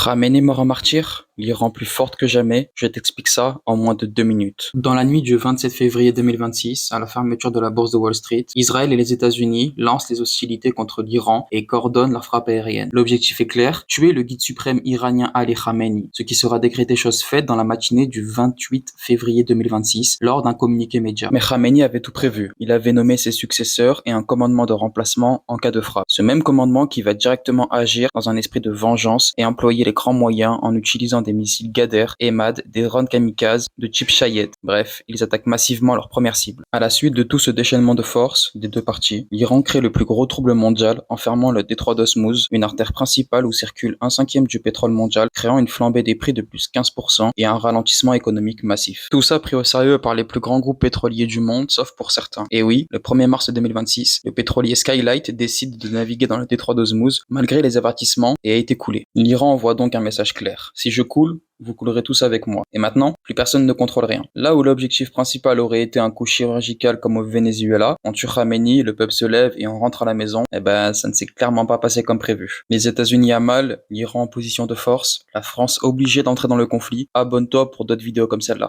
Khamenei mort en martyr, l'Iran plus forte que jamais, je t'explique ça en moins de 2 minutes. Dans la nuit du 27 février 2026, à la fermeture de la bourse de Wall Street, Israël et les États-Unis lancent les hostilités contre l'Iran et coordonnent leur frappe aérienne. L'objectif est clair, tuer le guide suprême iranien Ali Khamenei, ce qui sera décrété chose faite dans la matinée du 28 février 2026 lors d'un communiqué média. Mais Khamenei avait tout prévu. Il avait nommé ses successeurs et un commandement de remplacement en cas de frappe. Ce même commandement qui va directement agir dans un esprit de vengeance et employer les grands moyens en utilisant des missiles Qader, Emad, des drones kamikazes, de type Shahed. Bref, ils attaquent massivement leur première cible. À la suite de tout ce déchaînement de force des deux parties, l'Iran crée le plus gros trouble mondial en fermant le détroit d'Osmouz, une artère principale où circule 1/5 du pétrole mondial, créant une flambée des prix de plus 15% et un ralentissement économique massif. Tout ça pris au sérieux par les plus grands groupes pétroliers du monde, sauf pour certains. Et oui, le 1er mars 2026, le pétrolier Skylight décide de naviguer dans le détroit d'Osmouz malgré les avertissements et a été coulé. L'Iran envoie donc un message clair. Si je coule, vous coulerez tous avec moi. Et maintenant, plus personne ne contrôle rien. Là où l'objectif principal aurait été un coup chirurgical comme au Venezuela, on tue Khamenei, le peuple se lève et on rentre à la maison, eh ben ça ne s'est clairement pas passé comme prévu. Les États-Unis à mal, l'Iran en position de force, la France obligée d'entrer dans le conflit. Abonne-toi pour d'autres vidéos comme celle-là.